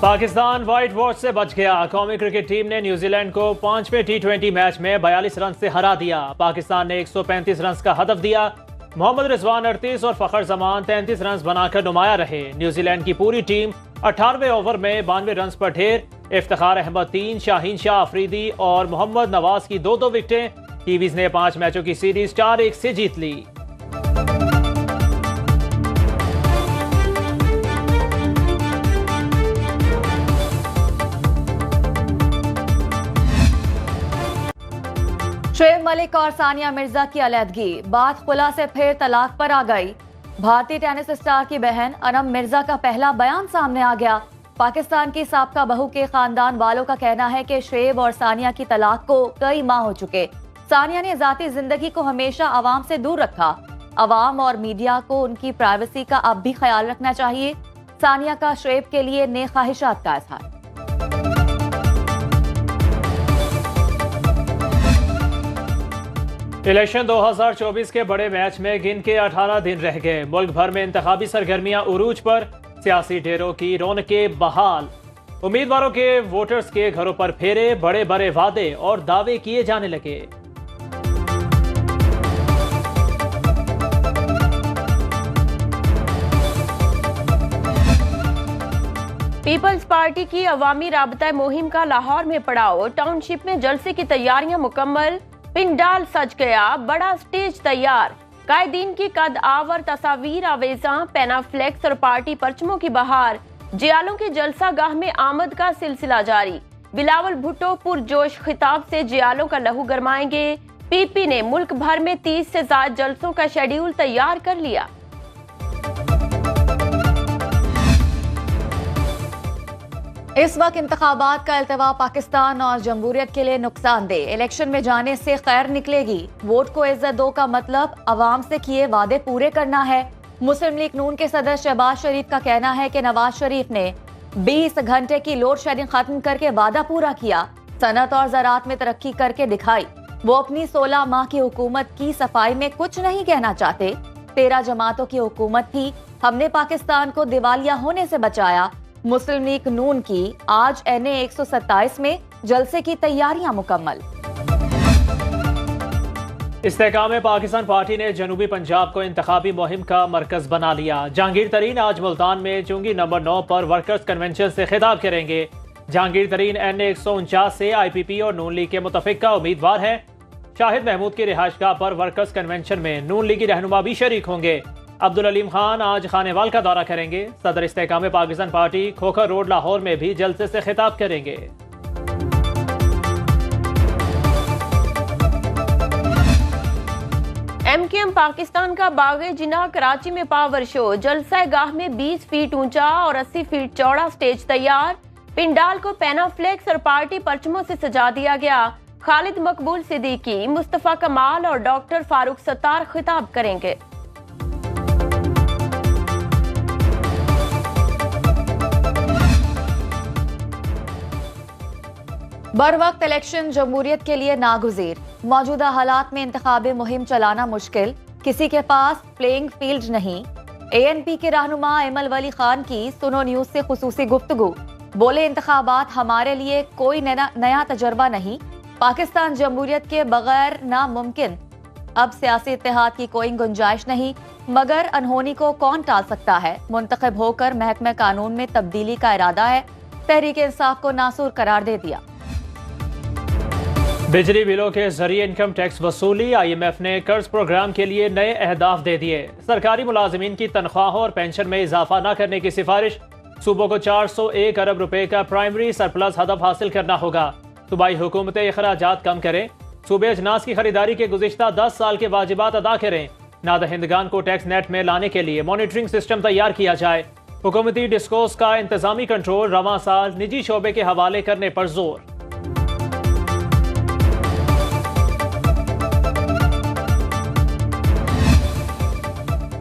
Pakistan white wash से बच गया। कौमी क्रिकेट टीम ने न्यूजीलैंड को 5वें T20 मैच में 42 रन से हरा दिया। पाकिस्तान ने 135 रन का हदफ दिया। मोहम्मद रिजवान 38 और फखर जमान 33 रन बनाकर नुमाया रहे। न्यूजीलैंड की पूरी टीम 18वें ओवर में 92 रन पर ढेर। इफ्तिखार अहमद 3, शाहीन शाह अफरीदी और मोहम्मद नवाज की 2-2 विकेटें। कीवीज ने 5 मैचों की सीरीज 4-1 से जीत ली। शोएब मलिक और सानिया मिर्जा की अलहदगी, बात खुला से फिर तलाक पर आ गई। भारतीय टेनिस स्टार की बहन अनम मिर्जा का पहला बयान सामने आ गया। पाकिस्तान की साबका बहू के खानदान वालों का कहना है कि शोएब और सानिया की तलाक को कई माह हो चुके। सानिया ने जाती जिंदगी को हमेशा आवाम से दूर रखा। आवाम और मीडिया को उनकी प्राइवेसी का अब भी ख्याल रखना चाहिए। सानिया का शोएब के लिए नेक ख्वाहिशात का इजहार। इलेक्शन 2024 के बड़े मैच में गिन के 18 दिन रह गए। मुल्क भर में इंतखाबी सरगर्मियां उरूज पर। सियासी ढेरों की रौनकें बहाल। उम्मीदवारों के वोटर्स के घरों पर फेरे, बड़े बड़े वादे और दावे किए जाने लगे। पीपल्स पार्टी की अवामी राबता मुहिम का लाहौर में पड़ाव। टाउनशिप में जलसे की तैयारियां मुकम्मल। पिंडाल सज गया, बड़ा स्टेज तैयार। कायदीन की कद आवर तस्वीर आवेजा, पेनाफ्लेक्स और पार्टी परचमों की बहार। जियालों के जलसा गाह में आमद का सिलसिला जारी। बिलावल भुट्टो पुरजोश खिताब से जियालों का लहू गरमाएंगे। पीपी ने मुल्क भर में 30 से ज्यादा जलसों का शेड्यूल तैयार कर लिया। इस वक्त इंतखाबात का अल्तवा पाकिस्तान और जमहूरियत के लिए नुकसानदेह। इलेक्शन में जाने से खैर निकलेगी। वोट को इज्जत दो का मतलब अवाम से किए वादे पूरे करना है। मुस्लिम लीग नून के सदर शहबाज शरीफ का कहना है कि नवाज शरीफ ने 20 घंटे की लोड शेडिंग खत्म करके वादा पूरा किया। सनत और ज़राअत में तरक्की करके दिखाई। वो अपनी 16 माह की हुकूमत की सफाई में कुछ नहीं कहना चाहते। 13 जमातों की हुकूमत थी, हमने पाकिस्तान को दिवालिया होने से बचाया। मुस्लिम लीग नून की आज NA 127 में जलसे की तैयारियां मुकम्मल। इस्तेहकाम पाकिस्तान पार्टी ने जनूबी पंजाब को इंतखाबी मुहिम का मरकज बना लिया। जहांगीर तरीन आज मुल्तान में चुंगी नंबर 9 पर वर्कर्स कन्वेंशन से खिताब करेंगे। जहांगीर तरीन NA 149 से IPP और नून लीग के मुतफिका उम्मीदवार हैं। शाहिद महमूद की रिहाइशगाह पर वर्कर्स कन्वेंशन में नून लीगी रहनुमा भी शरीक होंगे। अब्दुल अलीम खान आज खानेवाल का दौरा करेंगे। सदर इस्तेहकाम पाकिस्तान पार्टी खोखर रोड लाहौर में भी जलसे से खिताब करेंगे। MKM पाकिस्तान का बागे जिना कराची में पावर शो। जलसा गाह में 20 फीट ऊंचा और 80 फीट चौड़ा स्टेज तैयार। पिंडाल को पेनाफ्लेक्स और पार्टी परचमों से सजा दिया गया। खालिद मकबूल सिद्दीकी, मुस्तफा कमाल और डॉक्टर फारूक सत्तार खिताब करेंगे। बर वक्त इलेक्शन जमहूरियत के लिए नागुज़ीर। मौजूदा हालात में इंतखाबी मुहिम चलाना मुश्किल। किसी के पास प्लेइंग फील्ड नहीं। ANP के रहनुमा एमल वली खान की सुनो न्यूज से खुसूसी गुफ्तगू। बोले, इंतखाबात हमारे लिए कोई नया तजर्बा नहीं। पाकिस्तान जमहूरियत के बगैर नामुमकिन। अब सियासी इत्तेहाद की कोई गुंजाइश नहीं, मगर अनहोनी को कौन टाल सकता है। मुंतखब होकर महकमे कानून में तब्दीली का इरादा है। तहरीक इंसाफ को नासूर करार दे दिया। बिजली बिलों के जरिए इनकम टैक्स वसूली। IMF ने कर्ज प्रोग्राम के लिए नए अहदाफ दे दिए। सरकारी मुलाजिमीन की तनख्वाहों और पेंशन में इजाफा न करने की सिफारिश। सूबों को 401 अरब रुपए का प्राइमरी सरप्लस हदफ हासिल करना होगा। सूबाई हुकूमतें अखराजात कम करें। सूबे अजनास की खरीदारी के गुज़िश्ता 10 साल के वाजिबात अदा करें। नादहिंदगान को टैक्स नेट में लाने के लिए मॉनिटरिंग सिस्टम तैयार किया जाए। हुकूमती डिस्कोस का इंतजामी कंट्रोल रवां साल निजी शोबे के हवाले करने पर जोर।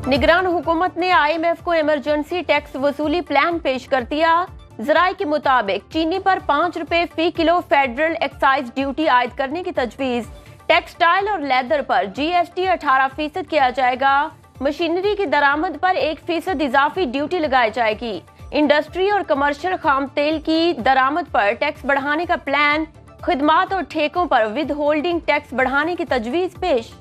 निगरान हुकूमत ने IMF को इमरजेंसी टैक्स वसूली प्लान पेश कर दिया। जराये के मुताबिक चीनी पर 5 रुपए फी किलो फेडरल एक्साइज ड्यूटी आयद करने की तजवीज। टेक्सटाइल और लेदर पर GST 18% किया जाएगा। मशीनरी की दरामद पर 1% इजाफी ड्यूटी लगाई जाएगी। इंडस्ट्री और कमर्शियल खाम तेल की दरामद पर टैक्स बढ़ाने का प्लान, खिदमात और ठेकों पर विद होल्डिंग टैक्स बढ़ाने की तजवीज पेश।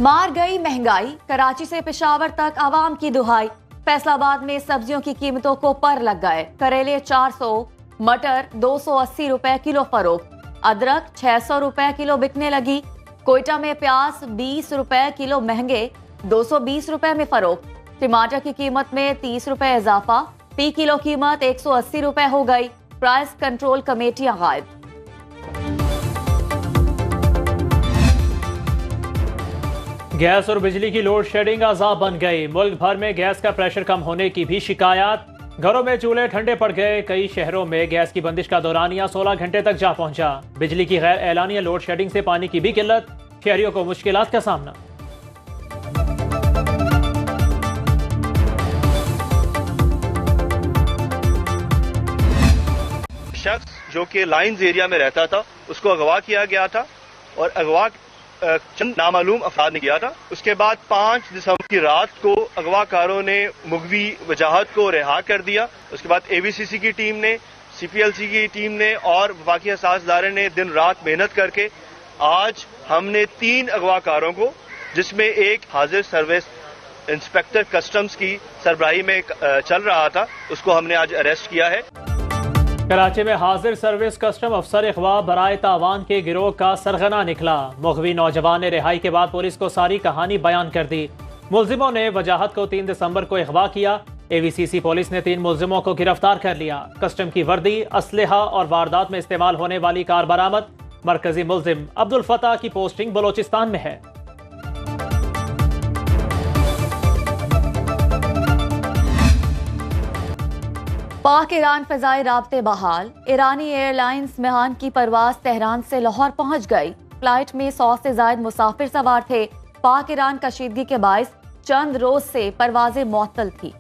मार गई महंगाई, कराची से पेशावर तक आवाम की दुहाई। फैसलाबाद में सब्जियों की कीमतों को पर लग गए। करेले 400, मटर 280 रुपए किलो फरोख्त, अदरक 600 रुपए किलो बिकने लगी। कोयटा में प्याज 20 रुपए किलो महंगे, 220 रुपए में फरोख्त। टमाटर की कीमत में 30 रुपए इजाफा, फी किलो कीमत 180 रुपए हो गई। प्राइस कंट्रोल कमेटियां गायब। गैस और बिजली की लोड शेडिंग अजाब बन गई। मुल्क भर में गैस का प्रेशर कम होने की भी शिकायत। घरों में चूल्हे ठंडे पड़ गए। कई शहरों में गैस की बंदिश का दौरानिया 16 घंटे तक जा पहुंचा। बिजली की गैर एलानिया लोड शेडिंग से पानी की भी किल्लत, शहरियों को मुश्किलात का सामना। शख्स जो कि लाइंस एरिया में रहता था उसको अगवा किया गया था और अगवा चंद नामालूम अफराद ने किया था। उसके बाद 5 दिसंबर की रात को अगवाकारों ने मुगवी वजाहत को रिहा कर दिया। उसके बाद एवीसीसी की टीम ने, सीपीएलसी की टीम ने और वफाकी हसास इदारे ने दिन रात मेहनत करके आज हमने 3 अगवाकारों को, जिसमें एक हाजिर सर्विस इंस्पेक्टर कस्टम्स की सरबराही में चल रहा था, उसको हमने आज अरेस्ट किया है। कराची में हाजिर सर्विस कस्टम अफसर अगवा बराए तावान के गिरोह का सरगना निकला। मुगवी नौजवान ने रिहाई के बाद पुलिस को सारी कहानी बयान कर दी। मुलजिमों ने वजाहत को 3 दिसंबर को अगवा किया। एवीसीसी पुलिस ने 3 मुलजिमों को गिरफ्तार कर लिया। कस्टम की वर्दी, असलहा और वारदात में इस्तेमाल होने वाली कार बरामद। मरकजी मुलजिम अब्दुल फताह की पोस्टिंग बलोचिस्तान में है। पाक ईरान फजाई राब्ते बहाल। ईरानी एयरलाइंस मेहान की परवाज तेहरान से लाहौर पहुंच गई। फ्लाइट में 100 से ज्यादा मुसाफिर सवार थे। पाक ईरान कशीदगी के बायस चंद रोज से परवाजें मुअत्तल थी।